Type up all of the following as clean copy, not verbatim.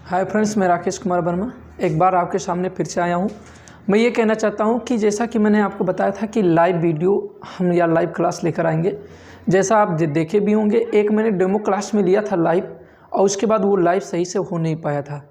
Hi friends, मैं राकेश कुमार वर्मा एक बार आपके सामने फिर से आया हूँ। मैं ये कहना चाहता हूँ कि जैसा कि मैंने आपको बताया था कि लाइव वीडियो हम या लाइव क्लास लेकर आएंगे, जैसा आप देखे भी होंगे। एक मैंने डेमो क्लास में लिया था लाइव, और उसके बाद वो लाइव सही से हो नहीं पाया था।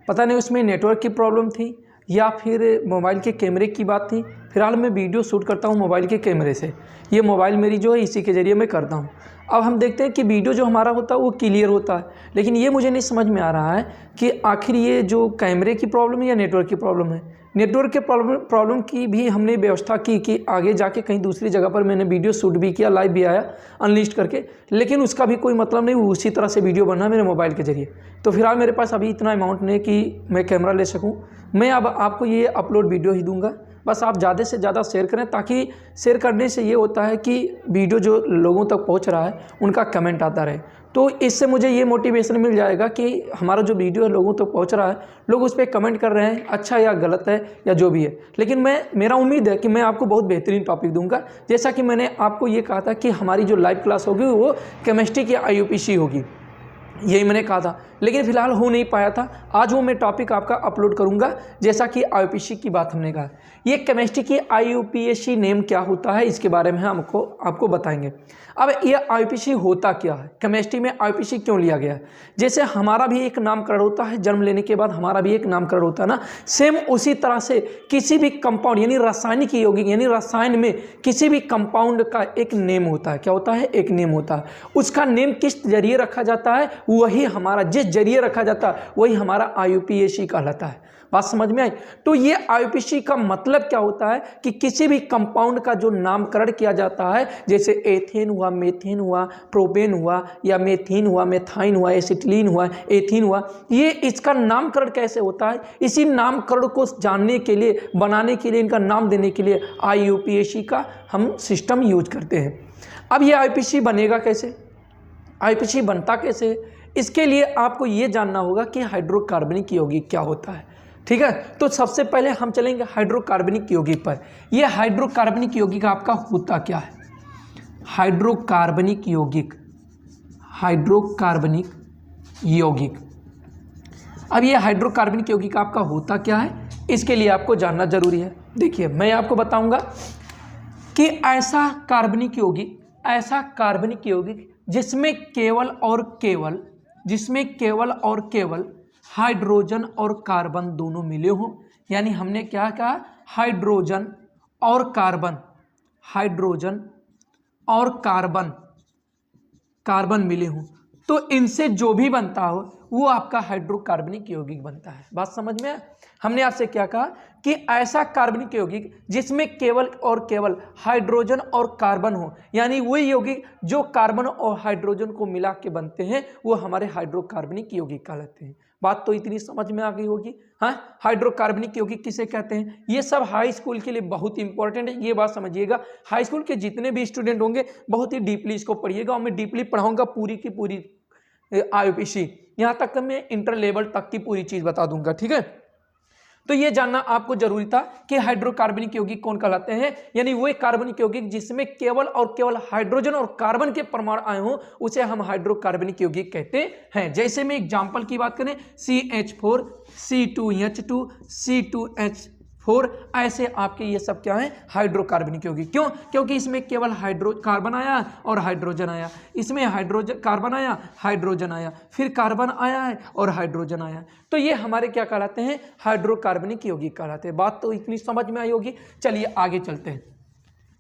पता नहीं उसमें नेटवर्क की प्रॉब्लम थी या फिर मोबाइल के कैमरे की बात थी। फिलहाल मैं वीडियो शूट करता हूँ मोबाइल के कैमरे से। ये मोबाइल मेरी जो है इसी के ज़रिए मैं करता हूँ। अब हम देखते हैं कि वीडियो जो हमारा होता है वो क्लियर होता है, लेकिन ये मुझे नहीं समझ में आ रहा है कि आखिर ये जो कैमरे की प्रॉब्लम है या नेटवर्क की प्रॉब्लम है। नेटवर्क के प्रॉब्लम की भी हमने व्यवस्था की कि आगे जाके कहीं दूसरी जगह पर मैंने वीडियो शूट भी किया, लाइव भी आया अनलिस्ट करके, लेकिन उसका भी कोई मतलब नहीं। उसी तरह से वीडियो बना मेरे मोबाइल के ज़रिए। तो फिलहाल मेरे पास अभी इतना अमाउंट नहीं कि मैं कैमरा ले सकूं। मैं अब आपको ये अपलोड वीडियो ही दूंगा। बस आप ज़्यादा से ज़्यादा शेयर करें, ताकि शेयर करने से ये होता है कि वीडियो जो लोगों तक पहुंच रहा है उनका कमेंट आता रहे। तो इससे मुझे ये मोटिवेशन मिल जाएगा कि हमारा जो वीडियो है लोगों तक पहुंच रहा है, लोग उस पर कमेंट कर रहे हैं, अच्छा या गलत है या जो भी है। लेकिन मेरा उम्मीद है कि मैं आपको बहुत बेहतरीन टॉपिक दूंगा। जैसा कि मैंने आपको ये कहा था कि हमारी जो लाइव क्लास होगी वो केमिस्ट्री की IUPAC होगी, यही मैंने कहा था, लेकिन फिलहाल हो नहीं पाया था। आज वो मैं टॉपिक आपका अपलोड करूंगा। जैसा कि IUPAC की बात हमने कहा, ये केमिस्ट्री की IUPAC नेम क्या होता है इसके बारे में हम आपको बताएंगे। अब ये IUPAC होता क्या है, केमिस्ट्री में IUPAC क्यों लिया गया है। जैसे हमारा भी एक नामकरण होता है, जन्म लेने के बाद हमारा भी एक नामकरण होता है ना, सेम उसी तरह से किसी भी कंपाउंड यानी रासायनिक यौगिक यानी रसायन में किसी भी कंपाउंड का एक नेम होता है। क्या होता है? एक नेम होता है। उसका नेम किस जरिए रखा जाता है, वही हमारा जिस जरिए रखा जाता है वही हमारा IUPAC कहलाता है। बात समझ में आई? तो ये IUPAC का मतलब क्या होता है कि किसी भी कंपाउंड का जो नामकरण किया जाता है, जैसे एथेन हुआ, मेथेन हुआ, प्रोपेन हुआ, या मेथीन हुआ, मेथाइन हुआ, एसिटिलीन हुआ, एथीन हुआ, ये इसका नामकरण कैसे होता है, इसी नामकरण को जानने के लिए, बनाने के लिए, इनका नाम देने के लिए IUPAC का हम सिस्टम यूज करते हैं। अब ये IUPAC बनेगा कैसे, IUPAC बनता कैसे, इसके लिए आपको ये जानना होगा कि हाइड्रोकार्बनिक यौगिक क्या होता है। ठीक है, तो सबसे पहले हम चलेंगे हाइड्रोकार्बनिक यौगिक पर। यह हाइड्रोकार्बनिक यौगिक आपका होता क्या है। हाइड्रोकार्बनिक यौगिक, हाइड्रोकार्बनिक यौगिक, अब यह हाइड्रोकार्बनिक यौगिक आपका होता क्या है, इसके लिए आपको जानना जरूरी है। देखिए, मैं आपको बताऊंगा कि ऐसा कार्बनिक यौगिक जिसमें केवल और केवल हाइड्रोजन और कार्बन दोनों मिले हों। यानी हमने क्या कहा, हाइड्रोजन और कार्बन मिले हों, तो इनसे जो भी बनता हो वो आपका हाइड्रोकार्बनिक यौगिक बनता है। बात समझ में आया? हमने आपसे क्या कहा कि ऐसा कार्बनिक यौगिक जिसमें केवल और केवल हाइड्रोजन और कार्बन हो, यानी वही यौगिक जो कार्बन और हाइड्रोजन को मिला के बनते हैं, वो हमारे हाइड्रोकार्बनिक यौगिक कहलाते हैं। बात तो इतनी समझ में आ गई होगी। हाँ, हाइड्रोकार्बनिक यौगिक किसे कहते हैं, ये सब हाई स्कूल के लिए बहुत इंपॉर्टेंट है। ये बात समझिएगा, हाई स्कूल के जितने भी स्टूडेंट होंगे बहुत ही डीपली इसको पढ़िएगा, और मैं डीपली पढ़ाऊंगा पूरी की पूरी IUPAC, यहाँ तक कि मैं इंटर लेवल तक की पूरी चीज बता दूंगा। ठीक है, तो ये जानना आपको जरूरी था कि हाइड्रोकार्बनिक यौगिक कौन कहलाते हैं। यानी वो कार्बनिक यौगिक जिसमें केवल और केवल हाइड्रोजन और कार्बन के परमाणु आए हों, उसे हम हाइड्रोकार्बनिक यौगिक कहते हैं। जैसे में एग्जांपल की बात करें, CH4, C2H2, C2H4, ऐसे आपके ये सब क्या है, हाइड्रोकार्बनिक यौगिक। क्यों? क्योंकि इसमें केवल कार्बन आया और हाइड्रोजन आया, इसमें कार्बन आया, हाइड्रोजन आया, फिर कार्बन आया है और हाइड्रोजन आया, तो ये हमारे क्या कहलाते हैं, हाइड्रोकार्बनिक यौगिक कहलाते हैं। बात तो इतनी समझ में आई होगी। चलिए आगे चलते हैं।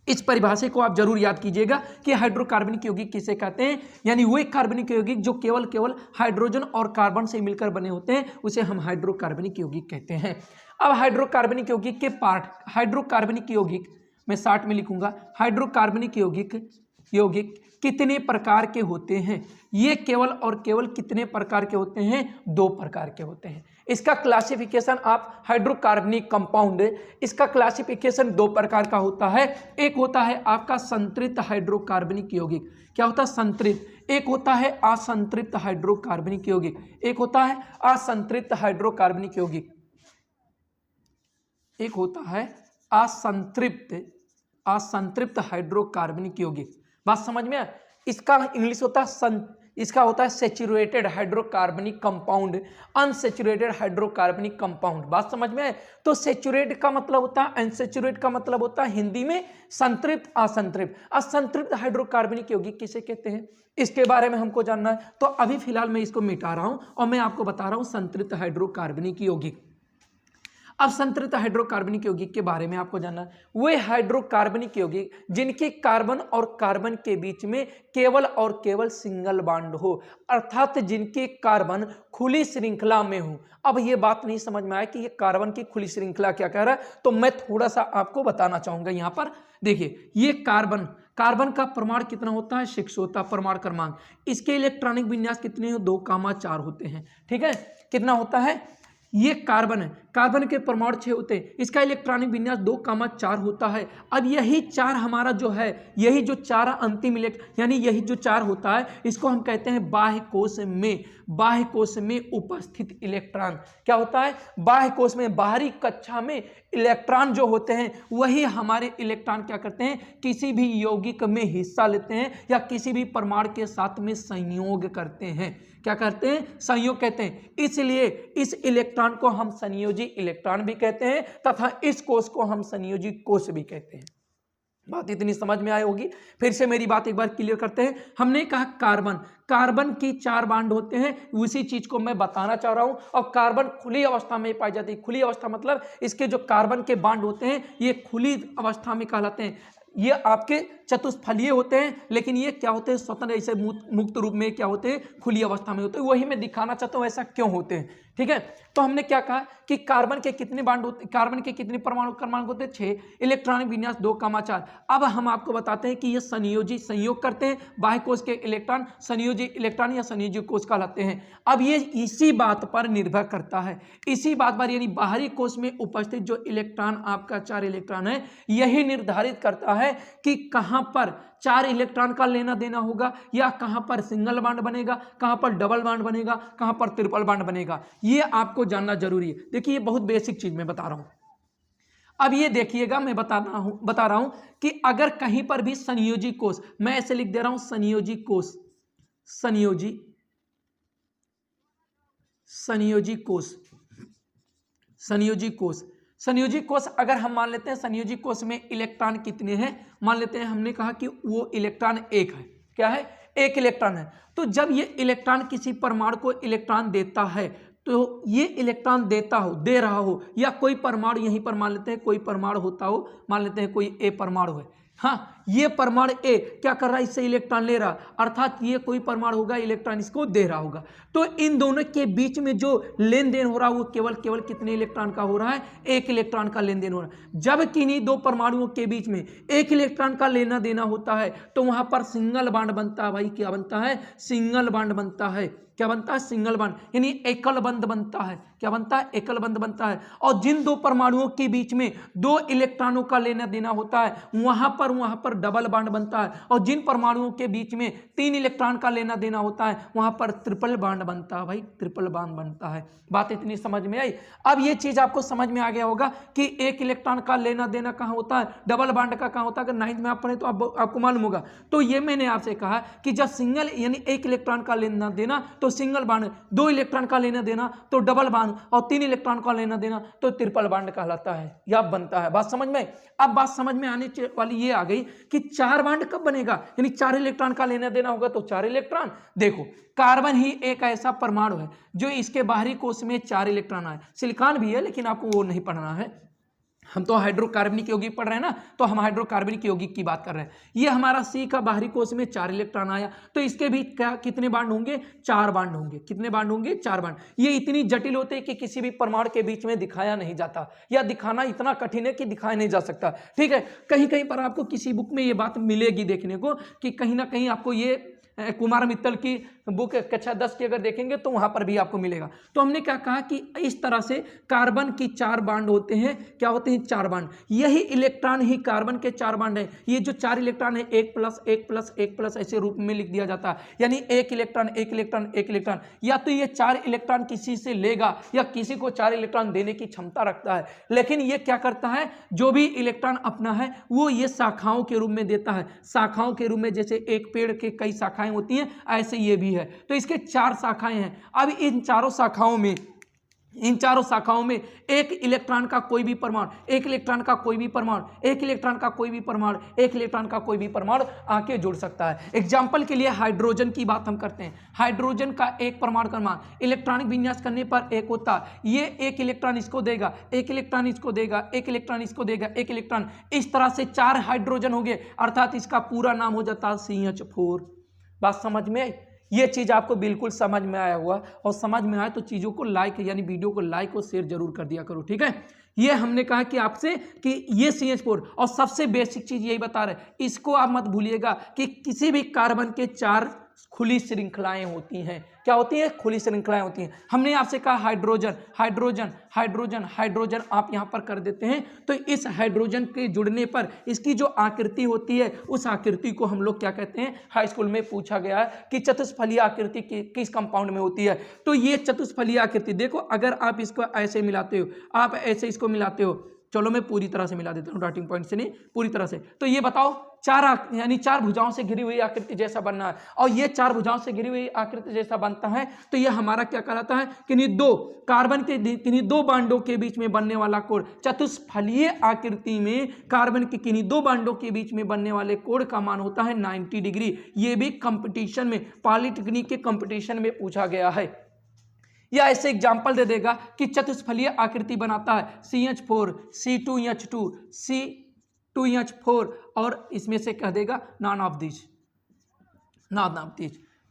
इस परिभाषा को आप जरूर याद कीजिएगा कि हाइड्रोकार्बनिक यौगिक किसे कहते हैं। यानी वो एक कार्बनिक यौगिक जो केवल हाइड्रोजन और कार्बन से मिलकर बने होते हैं, उसे हम हाइड्रोकार्बनिक यौगिक कहते हैं। अब हाइड्रोकार्बनिक यौगिक के पार्ट, हाइड्रोकार्बनिक यौगिक मैं शॉर्ट में लिखूंगा, हाइड्रोकार्बनिक यौगिक कितने प्रकार के होते हैं। ये केवल और केवल कितने प्रकार के होते हैं, 2 प्रकार के होते हैं। इसका क्लासिफिकेशन आप हाइड्रोकार्बनिक कंपाउंड, इसका क्लासिफिकेशन 2 प्रकार का होता है। एक होता है आपका संतृप्त हाइड्रोकार्बनिक यौगिक। क्या होता है? संतृप्त। एक होता है असंतृप्त हाइड्रोकार्बनिक यौगिक। एक होता है असंतृप्त हाइड्रोकार्बनिक यौगिक। एक होता है असंतृप्त हाइड्रोकार्बनिक यौगिक। बात समझ में आया? इसका इंग्लिश होता है इसका होता है saturated hydrocarbonic compound, unsaturated hydrocarbonic compound. बात समझ में आए? तो सैचुरेट का मतलब होता है, अनसैचुरेट का मतलब होता है हिंदी में संतृप्त, असंतृप्त। असंतृप्त हाइड्रोकार्बनिक यौगिक किसे कहते हैं, इसके बारे में हमको जानना है। तो अभी फिलहाल मैं इसको मिटा रहा हूं और मैं आपको बता रहा हूं संतृप्त हाइड्रोकार्बनिक यौगिक। अब संतृप्त हाइड्रोकार्बनिक यौगिक के बारे में आपको जानना है। वे हाइड्रोकार्बनिक यौगिक जिनके कार्बन और कार्बन के बीच में केवल और केवल सिंगल बॉन्ड हो, अर्थात जिनके कार्बन खुली श्रृंखला में हो। अब ये बात नहीं समझ में आया कि ये कार्बन की खुली श्रृंखला क्या कह रहा है, तो मैं थोड़ा सा आपको बताना चाहूंगा। यहां पर देखिए, ये कार्बन का परमाणु कितना होता है, 6 होता है परमाणु क्रमांक। इसके इलेक्ट्रॉनिक विन्यास कितने हो, 2,4 होते हैं। ठीक है, कितना होता है, ये कार्बन है, कार्बन के परमाणु 6 होते हैं, इसका इलेक्ट्रॉनिक विन्यास 2,4 होता है। अब यही 4 हमारा जो है, यही जो 4 अंतिम यानी यही जो 4 होता है, इसको हम कहते हैं बाह्य कोश में उपस्थित इलेक्ट्रॉन। क्या होता है, बाह्य कोश में, बाहरी कक्षा में इलेक्ट्रॉन जो होते हैं, वही हमारे इलेक्ट्रॉन क्या करते हैं, किसी भी यौगिक में हिस्सा लेते हैं या किसी भी परमाणु के साथ में संयोग करते हैं। क्या करते हैं, संयोग कहते हैं। इसलिए इस इलेक्ट्रॉन को हम संयोजी इलेक्ट्रॉन भी कहते हैं तथा इस कोश को हम संयोजी कोश भी कहते हैं। बात इतनी समझ में आई होगी। फिर से मेरी बात एक बार क्लियर करते हैं। हमने कहा कार्बन की 4 बॉन्ड होते हैं, उसी चीज को मैं बताना चाह रहा हूं। और कार्बन खुली अवस्था में पाई जाती है। खुली अवस्था मतलब इसके जो कार्बन के बॉन्ड होते हैं, ये खुली अवस्था में कहलाते हैं। ये आपके चतुष्फलीय होते हैं, लेकिन ये क्या होते हैं, स्वतंत्र, ऐसे मुक्त रूप में क्या होते हैं, खुली अवस्था में होते हैं। वही मैं दिखाना चाहता हूं ऐसा क्यों होते हैं। ठीक है, तो हमने क्या कहा कि कार्बन के कितने बॉन्ड होते, कार्बन के कितने परमाणु क्रमांक होते हैं, 6, इलेक्ट्रॉनिक विन्यास 2,4। अब हम आपको बताते हैं कि ये संयोजी संयोग करते हैं, बाह्य कोश के इलेक्ट्रॉन संयोजी इलेक्ट्रॉन या संयोजी कोश कहलाते हैं। अब ये इसी बात पर निर्भर करता है, इसी बात पर, यानी बाहरी कोश में उपस्थित जो इलेक्ट्रॉन आपका 4 इलेक्ट्रॉन है, यही निर्धारित करता है कि कहां पर 4 इलेक्ट्रॉन का लेना देना होगा, या कहां पर सिंगल बॉन्ड बनेगा, कहां पर डबल बॉन्ड बनेगा, कहां पर ट्रिपल बॉन्ड बनेगा। ये आपको जानना जरूरी है। देखिए, ये बहुत बेसिक चीज मैं बता रहा हूं। अब ये देखिएगा, मैं बता रहा हूं कि अगर कहीं पर भी संयोजी कोश, मैं ऐसे लिख दे रहा हूं, संयोजी कोश, संयोजी कोश अगर हम मान लेते हैं, संयोजी कोश में इलेक्ट्रॉन कितने हैं, मान लेते हैं हमने कहा कि वो इलेक्ट्रॉन 1 है। क्या है, 1 इलेक्ट्रॉन है। तो जब ये इलेक्ट्रॉन किसी परमाणु को इलेक्ट्रॉन देता है, तो ये इलेक्ट्रॉन दे रहा हो, या कोई परमाणु यहीं पर मान लेते हैं, कोई परमाणु होता हो, मान लेते हैं कोई ए परमाणु है। हाँ, ये परमाणु ए क्या कर रहा है, इससे इलेक्ट्रॉन ले रहा, अर्थात ये कोई परमाणु होगा, इलेक्ट्रॉन इसको दे रहा होगा। तो इन दोनों के बीच में जो लेन देन हो रहा है, वो केवल कितने इलेक्ट्रॉन का हो रहा है, 1 इलेक्ट्रॉन का लेन देन हो रहा है। जब किन्हीं 2 परमाणुओं के बीच में 1 इलेक्ट्रॉन का लेना देना होता है, तो वहां पर सिंगल बॉन्ड बनता है। भाई क्या बनता है, सिंगल बॉन्ड बनता है। क्या बनता है, सिंगल बॉन्ड, यानी एकल बंध बनता है। क्या बनता है, एकल बंध बनता है। और जिन 2 परमाणुओं के बीच में 2 इलेक्ट्रॉनों का लेना देना होता है, वहां पर डबल बॉन्ड बनता है। और जिन परमाणुओं के बीच में 3 इलेक्ट्रॉन का लेना देना होता है, वहां पर ट्रिपल बॉन्ड बनता है। भाई ट्रिपल बॉन्ड बनता है। बात इतनी समझ में आई। अब ये चीज आपको समझ में आ गया होगा कि 1 इलेक्ट्रॉन का लेना देना कहां होता है, डबल बॉन्ड का कहां होता है। अगर 9th में आप पढ़े तो आपको मालूम होगा। तो ये मैंने आपसे कहा कि जब सिंगल यानी 1 इलेक्ट्रॉन का लेना देना तो सिंगल बॉन्ड, 2 इलेक्ट्रॉन का लेना देना तो डबल बॉन्ड, और 3 इलेक्ट्रॉन का लेना देना तो ट्रिपल बॉन्ड कहलाता है या बनता है। बात समझ में। अब बात समझ में आने वाली ये आ गई कि 4 बॉन्ड कब बनेगा, यानी 4 इलेक्ट्रॉन का लेना देना होगा तो 4 इलेक्ट्रॉन। देखो, कार्बन ही एक ऐसा परमाणु है जो इसके बाहरी कोश में 4 इलेक्ट्रॉन आए। सिलिकॉन भी है, लेकिन आपको वो नहीं पढ़ना है। हम तो हाइड्रोकार्बनिक यौगिक पढ़ रहे हैं ना, तो हम हाइड्रोकार्बनिक यौगिक की बात कर रहे हैं। ये हमारा सी का बाहरी कोश में 4 इलेक्ट्रॉन आया, तो इसके भी क्या कितने बॉन्ड होंगे, 4 बॉन्ड होंगे। कितने बॉन्ड होंगे, 4 बॉन्ड। ये इतनी जटिल होते हैं कि किसी भी परमाणु के बीच में दिखाया नहीं जाता, या दिखाना इतना कठिन है कि दिखाया नहीं जा सकता। ठीक है, कहीं कहीं पर आपको किसी बुक में ये बात मिलेगी देखने को कि कहीं ना कहीं आपको ये कुमार मित्तल की बुक कक्षा 10 की अगर देखेंगे तो वहां पर भी आपको मिलेगा। तो हमने क्या कहा कि इस तरह से कार्बन की 4 बॉन्ड होते हैं। क्या होते हैं, 4 बॉन्ड। यही इलेक्ट्रॉन ही कार्बन के 4 बॉन्ड है। ये जो 4 इलेक्ट्रॉन है, 1+1+1+ ऐसे रूप में लिख दिया जाता है, यानी 1 इलेक्ट्रॉन 1 इलेक्ट्रॉन 1 इलेक्ट्रॉन। या तो ये 4 इलेक्ट्रॉन किसी से लेगा या किसी को 4 इलेक्ट्रॉन देने की क्षमता रखता है। लेकिन ये क्या करता है, जो भी इलेक्ट्रॉन अपना है वो ये शाखाओं के रूप में देता है। शाखाओं के रूप में, जैसे एक पेड़ के कई शाखाएं होती हैं, ऐसे ये भी है। है। तो इसके 4 शाखाएं हैं। अब इन चारों शाखाओं में एक इलेक्ट्रॉन का कोई भी परमाणु, एक इलेक्ट्रॉन का कोई भी परमाणु, एक इलेक्ट्रॉन का कोई भी परमाणु, एक इलेक्ट्रॉन का कोई भी परमाणु आके जुड़ सकता है। एग्जाम्पल के लिए हाइड्रोजन की बात हम करते हैं। हाइड्रोजन का एक परमाणु क्रमांक इलेक्ट्रॉनिक विन्यास करने पर 1 होता है। ये एक इलेक्ट्रॉन इसको देगा, एक इलेक्ट्रॉन इसको देगा, एक इलेक्ट्रॉन इसको देगा, एक इलेक्ट्रॉन, इस तरह से 4 हाइड्रोजन हो गए, अर्थात इसका पूरा नाम हो जाता है CH4। बात समझ में आई? ये चीज़ आपको बिल्कुल समझ में आया हुआ, और समझ में आए तो चीज़ों को लाइक यानी वीडियो को लाइक और शेयर जरूर कर दिया करो, ठीक है। ये हमने कहा कि आपसे कि ये CH4, और सबसे बेसिक चीज़ यही बता रहे, इसको आप मत भूलिएगा कि किसी भी कार्बन के 4 खुली श्रृंखलाएं होती हैं। क्या होती है? खुली श्रृंखलाएं होती हैं। हमने आपसे कहा हाइड्रोजन, हाइड्रोजन, हाइड्रोजन, हाइड्रोजन, आप यहां पर कर देते हैं। तो इस हाइड्रोजन के जुड़ने पर इसकी जो आकृति होती है, उस आकृति को हम लोग क्या कहते हैं? हाई स्कूल में पूछा गया है कि चतुष्फलीय आकृति किस कंपाउंड में होती है। तो ये चतुष्फलीय आकृति देखो, अगर आप इसको ऐसे मिलाते हो, आप ऐसे इसको मिलाते हो, चलो मैं पूरी तरह से मिला देता हूँ, स्टार्टिंग पॉइंट से नहीं, पूरी तरह से। तो ये बताओ, 4 भुजाओं से घिरी हुई आकृति जैसा बनना है, और ये 4 भुजाओं से घिरी हुई आकृति जैसा बनता है, तो ये हमारा क्या कहलाता है? किन्हीं 2 कार्बन के किन्हीं 2 बांडों के बीच में बनने वाला कोण। चतुष्फलीय आकृति में कार्बन के किन्हीं 2 बांडों के बीच में बनने वाले कोण का मान होता है 90 डिग्री। ये भी कंपटीशन में, पॉलिटेक्निक के कंपटीशन में पूछा गया है। या ऐसे एग्जाम्पल दे देगा कि चतुष्फलीय आकृति बनाता है CH4, C2H2, C2H4, और इसमें से कह देगा नॉन ऑफ दिस,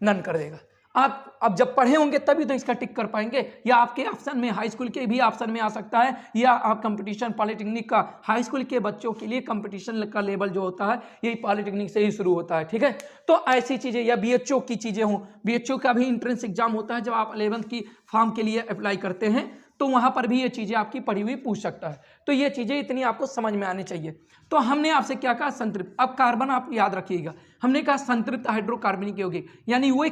नन कर देगा। आप अब जब पढ़े होंगे तभी तो इसका टिक कर पाएंगे, या आपके ऑप्शन में, हाई स्कूल के भी ऑप्शन में आ सकता है, या आप कंपटीशन पॉलिटेक्निक का, हाई स्कूल के बच्चों के लिए कंपटीशन का लेवल जो होता है यही पॉलिटेक्निक से ही शुरू होता है, ठीक है। तो ऐसी चीज़ें, या BHO की चीज़ें हों, BHO का भी इंट्रेंस एग्जाम होता है, जब आप 11th की फॉर्म के लिए अप्लाई करते हैं तो वहाँ पर भी ये चीज़ें आपकी पढ़ी हुई पूछ सकता है। तो ये चीज़ें इतनी आपको समझ में आनी चाहिए। तो हमने आपसे क्या कहा? संतृप्त। अब कार्बन आप याद रखिएगा, हमने कहा संतृप्त हाइड्रोकार्बनिक यौगिक, यानी वे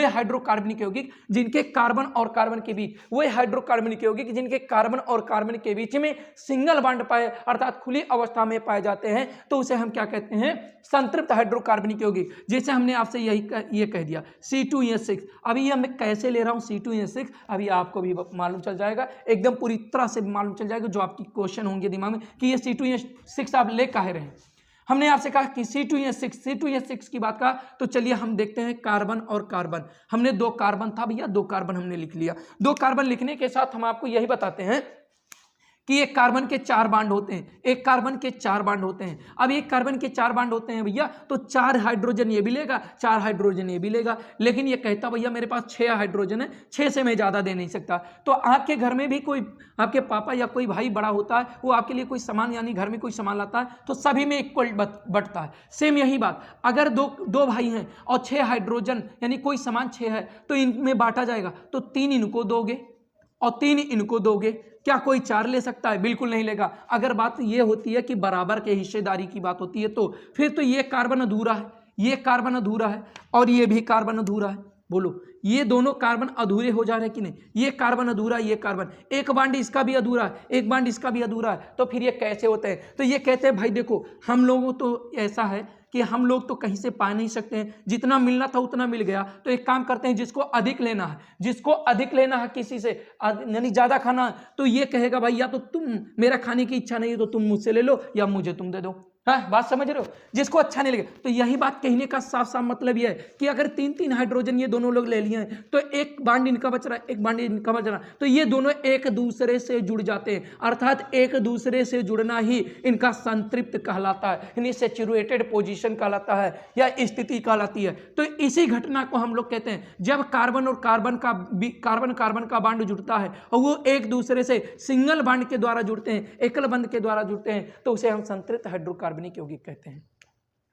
हाइड्रोकार्बनिक यौगिक जिनके कार्बन और कार्बन के बीच, वे हाइड्रोकार्बनिक यौगिक जिनके कार्बन और कार्बन के बीच में सिंगल बॉन्ड पाए, अर्थात खुली अवस्था में पाए जाते हैं, तो उसे हम क्या कहते हैं? संतृप्त हाइड्रोकार्बनिक यौगिक। जैसे हमने आपसे ये कह दिया C2H6। अभी ये मैं कैसे ले रहा हूँ C2H6, अभी आपको भी मालूम चल जाएगा, एकदम पूरी तरह से मालूम चल जाएगा, जो आपकी क्वेश्चन होंगे दिमाग में कि ये C2H6 आप ले काहे रहे हैं। हमने आपसे कहा कि C2H6 की बात कहा, तो चलिए हम देखते हैं कार्बन और कार्बन। हमने 2 कार्बन था भैया, 2 कार्बन हमने लिख लिया। 2 कार्बन लिखने के साथ हम आपको यही बताते हैं कि एक कार्बन के 4 बांड होते हैं, एक कार्बन के 4 बांड होते हैं। अब एक कार्बन के 4 बांड होते हैं भैया, तो 4 हाइड्रोजन ये भी लेगा, 4 हाइड्रोजन ये भी लेगा, लेकिन ये कहता भैया मेरे पास 6 हाइड्रोजन है, 6 से मैं ज़्यादा दे नहीं सकता। तो आपके घर में भी कोई, आपके पापा या कोई भाई बड़ा होता है, वो आपके लिए कोई सामान, यानी घर में कोई सामान लाता है, तो सभी में इक्वल बंटता है। सेम यही बात, अगर दो भाई हैं और 6 हाइड्रोजन यानी कोई सामान 6 है, तो इनमें बांटा जाएगा, तो 3 इनको दोगे और 3 इनको दोगे। क्या कोई 4 ले सकता है? बिल्कुल नहीं लेगा। अगर बात ये होती है कि बराबर के हिस्सेदारी की बात होती है, तो फिर तो ये कार्बन अधूरा है, ये कार्बन अधूरा है, और ये भी कार्बन अधूरा है। बोलो, ये दोनों कार्बन अधूरे हो जा रहे हैं कि नहीं? ये कार्बन अधूरा, ये कार्बन, एक बांड इसका भी अधूरा है, एक बांड इसका भी अधूरा है, तो फिर ये कैसे होते हैं? तो ये कहते हैं भाई देखो, हम लोगों तो ऐसा है कि हम लोग तो कहीं से पा नहीं सकते हैं, जितना मिलना था उतना मिल गया, तो एक काम करते हैं, जिसको अधिक लेना है किसी से, यानी ज़्यादा खाना है, तो ये कहेगा भाई या तो तुम, मेरा खाने की इच्छा नहीं है तो तुम मुझसे ले लो, या मुझे तुम दे दो। हाँ, बात समझ रहे हो? जिसको अच्छा नहीं लगे, तो यही बात कहने का साफ साफ मतलब यह है कि अगर 3-3 हाइड्रोजन ये दोनों लोग ले लिए हैं, तो एक बांड इनका बच रहा है, एक बांड इनका बच रहा है, तो ये दोनों एक दूसरे से जुड़ जाते हैं, अर्थात एक दूसरे से जुड़ना ही इनका संतृप्त कहलाता है, यानी सैचुरेटेड पोजीशन कहलाता है, या स्थिति कहलाती है। तो इसी घटना को हम लोग कहते हैं, जब कार्बन और कार्बन का बांड जुड़ता है और वो एक दूसरे से सिंगल बांड के द्वारा जुड़ते हैं, एकल बंध के द्वारा जुड़ते हैं, तो उसे हम संतृप्त हाइड्रोकार्बनिक यौगिक कहते हैं।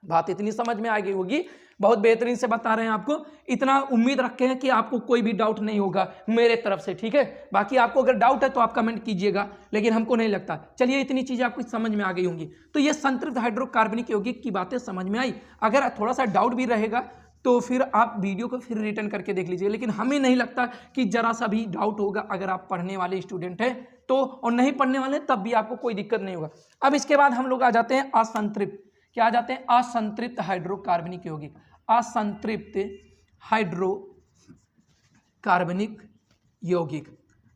बात इतनी समझ में आ गई होगी, बहुत बेहतरीन से बता रहे हैं आपको, इतना उम्मीद रखे हैं कि आपको कोई भी डाउट नहीं होगा मेरे तरफ से, ठीक है। बाकी आपको अगर डाउट है तो आप कमेंट कीजिएगा, लेकिन हमको नहीं लगता। चलिए, इतनी चीज़ें आपको समझ में आ गई होंगी। तो ये संतृप्त हाइड्रोकार्बनिक यौगिक की बातें समझ में आई। अगर थोड़ा सा डाउट भी रहेगा तो फिर आप वीडियो को फिर रिटर्न करके देख लीजिए, लेकिन हमें नहीं लगता कि जरा सा भी डाउट होगा अगर आप पढ़ने वाले स्टूडेंट हैं तो, और नहीं पढ़ने वाले तब भी आपको कोई दिक्कत नहीं होगा। अब इसके बाद हम लोग आ जाते हैं असंतृप्त, क्या आ जाते हैं? असंतृप्त हाइड्रोकार्बनिक यौगिक, असंतृप्त हाइड्रोकार्बनिक कार्बनिक यौगिक,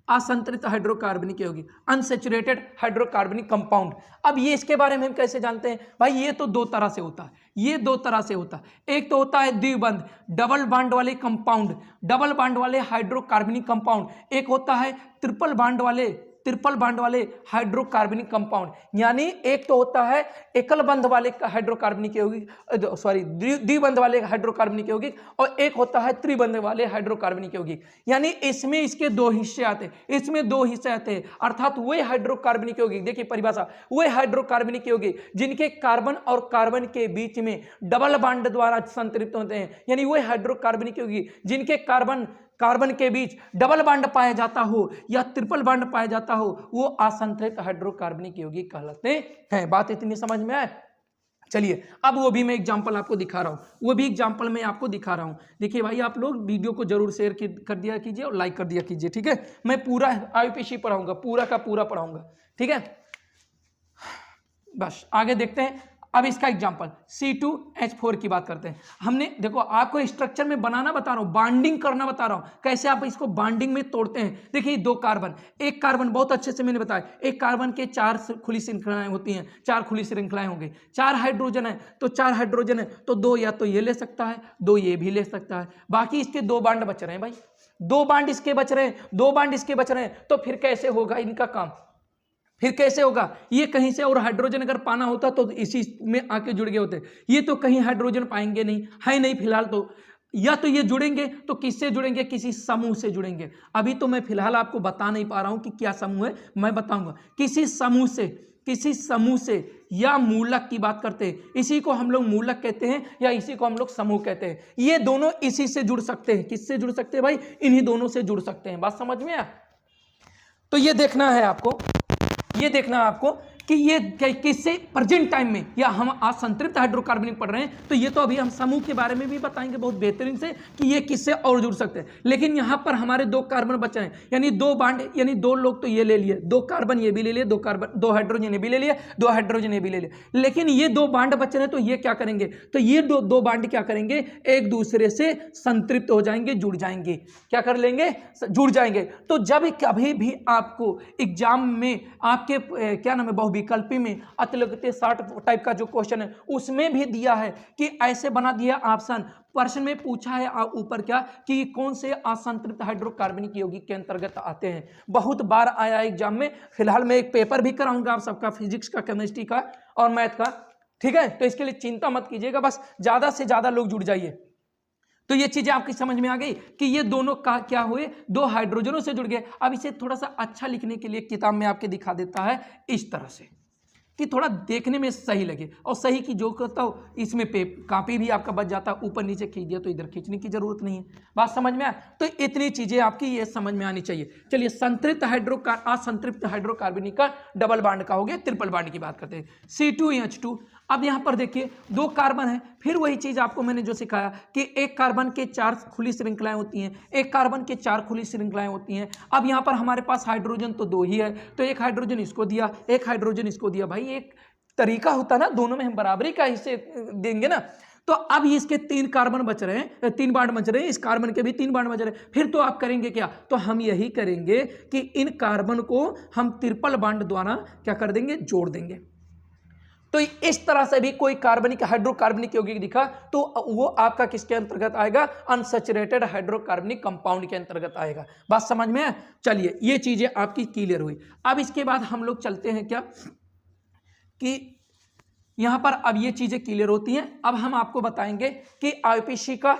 असंतृप्त हाइड्रोकार्बनिक यौगिक, अनसैचुरेटेड हाइड्रोकार्बनिक कंपाउंड। अब ये इसके बारे में हम कैसे जानते हैं भाई? ये तो दो तरह से होता है, ये दो तरह से होता है। एक तो होता है द्विबंध डबल बॉन्ड वाले कंपाउंड, डबल बॉन्ड वाले हाइड्रोकार्बनिक कंपाउंड। एक होता है ट्रिपल बॉन्ड वाले हाइड्रोकार्बनिक कंपाउंड। यानी एक तो होता है एकल बंध वाले हाइड्रोकार्बनिक यौगिक, सॉरी द्विबंध वाले हाइड्रोकार्बनिक यौगिक, और एक होता है त्रिबंध वाले हाइड्रोकार्बनिक यौगिक। यानी इसमें इसके दो हिस्से आते हैं, इसमें दो हिस्से आते हैं, अर्थात वे हाइड्रोकार्बनिक यौगिक, देखिए परिभाषा, वे हाइड्रोकार्बनिक यौगिक जिनके कार्बन और कार्बन के बीच में डबल बॉन्ड द्वारा संतृप्त होते हैं। यानी वे हाइड्रोकार्बनिक यौगिक जिनके कार्बन के बीच डबल बॉन्ड पाया जाता हो या ट्रिपल बॉन्ड पाया जाता हो, वो असंतृप्त हाइड्रोकार्बनिक यौगिक कहलाते हैं। बात इतनी समझ में आए? चलिए अब वो भी मैं एग्जांपल आपको दिखा रहा हूँ, वो भी एग्जांपल मैं आपको दिखा रहा हूँ। देखिए भाई, आप लोग वीडियो को जरूर शेयर कर दिया कीजिए और लाइक कर दिया कीजिए, ठीक है? मैं पूरा आईपीसी पढ़ाऊंगा, पूरा का पूरा पढ़ाऊंगा, ठीक है? बस आगे देखते हैं। अब इसका एग्जांपल C2H4 की बात करते हैं। हमने देखो आपको स्ट्रक्चर में बनाना बता रहा हूँ, बाइंडिंग करना बता रहा हूँ, कैसे आप इसको बाइंडिंग में तोड़ते हैं। देखिए दो कार्बन, एक कार्बन बहुत अच्छे से मैंने बताया, एक कार्बन के 4 खुली श्रृंखलाएं होती हैं, 4 खुली श्रृंखलाएं होंगी, 4 हाइड्रोजन है तो 4 हाइड्रोजन है तो 2 या तो ये ले सकता है, 2 ये भी ले सकता है, बाकी इसके 2 बॉन्ड बच रहे हैं भाई, 2 बॉन्ड इसके बच रहे हैं, 2 बॉन्ड इसके बच रहे हैं। तो फिर कैसे होगा इनका काम? फिर कैसे होगा? ये कहीं से और हाइड्रोजन अगर पाना होता तो इसी में आके जुड़ गए होते, ये तो कहीं हाइड्रोजन पाएंगे नहीं, है नहीं फिलहाल तो, या तो ये जुड़ेंगे तो किससे जुड़ेंगे? किसी समूह से जुड़ेंगे। अभी तो मैं फिलहाल आपको बता नहीं पा रहा हूं कि क्या समूह है, मैं बताऊंगा। किसी समूह से या मूलक की बात करते हैं, इसी को हम लोग मूलक कहते हैं या इसी को हम लोग समूह कहते हैं। ये दोनों इसी से जुड़ सकते हैं। किससे जुड़ सकते हैं भाई? इन्हीं दोनों से जुड़ सकते हैं। बात समझ में आया? तो ये देखना है आपको, ये देखना है आपको कि ये किससे प्रेजेंट टाइम में, या हम आज संतृप्त हाइड्रोकार्बनिक पढ़ रहे हैं तो ये तो अभी हम समूह के बारे में भी बताएंगे बहुत बेहतरीन से कि ये किससे और जुड़ सकते हैं। लेकिन यहां पर हमारे 2 कार्बन बचे हैं, यानी 2 बॉन्ड, यानी 2 लोग तो ये ले लिए, 2 कार्बन ये भी ले लिए, 2 हाइड्रोजन ये भी ले लिए, 2 हाइड्रोजन ये भी ले लिए। लेकिन ये 2 बॉन्ड बचे हैं तो ये क्या करेंगे? तो ये 2 बॉन्ड क्या करेंगे? एक दूसरे से संतृप्त हो जाएंगे, जुड़ जाएंगे। क्या कर लेंगे? जुड़ जाएंगे। तो जब कभी भी आपको एग्जाम में आपके क्या नाम है बहुविकल्पी में अतिलग्ते 60 टाइप का जो क्वेश्चन है उसमें भी दिया है कि ऐसे बना दिया ऑप्शन, प्रश्न में पूछा है ऊपर क्या कि कौन से असंतृप्त हाइड्रोकार्बनिक यौगिक के अंतर्गत आते हैं। बहुत बार आया एग्जाम में। फिलहाल मैं एक पेपर भी कराऊंगा आप सबका, फिजिक्स का, केमिस्ट्री का और मैथ का, ठीक है? तो इसके लिए चिंता मत कीजिएगा, बस ज्यादा से ज्यादा लोग जुड़ जाइए। तो ये चीजें आपकी समझ में आ गई कि ये दोनों का क्या हुए? 2 हाइड्रोजनों से जुड़ गए। अब इसे थोड़ा सा अच्छा लिखने के लिए किताब में आपके दिखा देता है इस तरह से कि थोड़ा देखने में सही लगे, और सही की जो करता हो इसमें कापी भी आपका बच जाता है, ऊपर नीचे खींच दिया तो इधर खींचने की जरूरत नहीं है। बात समझ में आया? तो इतनी चीजें आपकी ये समझ में आनी चाहिए। चलिए असंतृप्त हाइड्रोकार्बनिक का डबल बॉन्ड का हो गया, ट्रिपल बॉन्ड की बात करते हैं C2H2। अब यहां पर देखिए 2 कार्बन है, फिर वही चीज आपको मैंने जो सिखाया कि एक कार्बन के 4 खुली श्रृंखलाएं होती हैं, एक कार्बन के 4 खुली श्रृंखलाएं होती हैं। अब यहां पर हमारे पास हाइड्रोजन तो 2 ही है, तो एक हाइड्रोजन इसको दिया, एक हाइड्रोजन इसको दिया। भाई एक तरीका होता ना, दोनों में हम बराबरी का हिस्से देंगे ना। तो अब इसके 3 कार्बन बच रहे हैं, 3 बॉन्ड बच रहे हैं, इस कार्बन के भी 3 बॉन्ड बच रहे हैं। फिर तो आप करेंगे क्या? तो हम यही करेंगे कि इन कार्बन को हम ट्रिपल बॉन्ड द्वारा क्या कर देंगे? जोड़ देंगे। तो इस तरह से भी कोई कार्बनिक हाइड्रोकार्बनिक यौगिक दिखा तो वो आपका किसके अंतर्गत आएगा? अनसैचुरेटेड हाइड्रोकार्बनिक कंपाउंड के अंतर्गत आएगा। बात समझ में है? चलिए ये चीजें आपकी क्लियर हुई। अब इसके बाद हम लोग चलते हैं क्या कि यहां पर अब ये चीजें क्लियर होती हैं। अब हम आपको बताएंगे कि आईपीसी का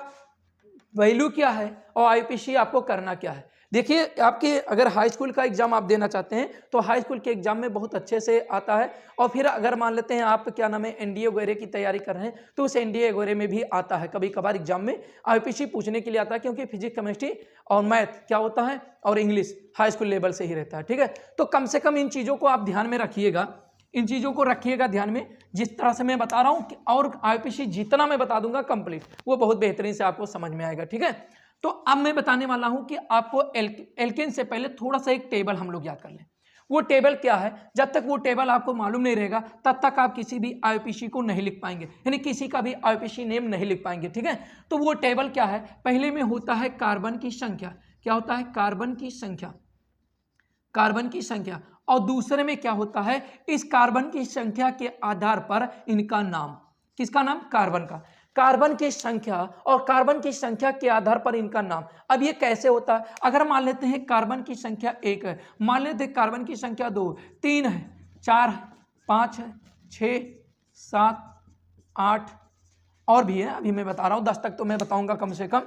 वैल्यू क्या है और आईपीसी आपको करना क्या है। देखिए आपके अगर हाई स्कूल का एग्जाम आप देना चाहते हैं तो हाई स्कूल के एग्जाम में बहुत अच्छे से आता है, और फिर अगर मान लेते हैं आप क्या नाम है एनडीए वगैरह की तैयारी कर रहे हैं तो उस एनडीए वगैरह में भी आता है। कभी कभार एग्जाम में आईपीसी पूछने के लिए आता है, क्योंकि फिजिक्स, केमिस्ट्री और मैथ क्या होता है और इंग्लिश हाई स्कूल लेवल से ही रहता है, ठीक है? तो कम से कम इन चीज़ों को आप ध्यान में रखिएगा, इन चीज़ों को रखिएगा ध्यान में, जिस तरह से मैं बता रहा हूँ। और आईपीसी जितना मैं बता दूंगा कंप्लीट, वो बहुत बेहतरीन से आपको समझ में आएगा, ठीक है? तो अब मैं बताने वाला हूं कि आपको एल्केन से पहले थोड़ा सा एक टेबल हम लोग याद कर लें। वो टेबल क्या है? जब तक वो टेबल आपको मालूम नहीं रहेगा तब तक आप किसी भी आईपीसी को नहीं लिख पाएंगे, यानी किसी का भी आईपीसी नेम नहीं लिख पाएंगे, ठीक है? तो वो टेबल क्या है? पहले में होता है कार्बन की संख्या, क्या होता है, कार्बन की संख्या, कार्बन की संख्या। और दूसरे में क्या होता है, इस कार्बन की संख्या के आधार पर इनका नाम, किसका नाम, कार्बन का, कार्बन की संख्या और कार्बन की संख्या के आधार पर इनका नाम। अब ये कैसे होता है, अगर मान लेते हैं कार्बन की संख्या 1 है, मान लेते हैं कार्बन की संख्या 2, 3 है, 4 है, 5 है, 6, 7, 8 और भी है, अभी मैं बता रहा हूं 10 तक तो मैं बताऊंगा कम से कम।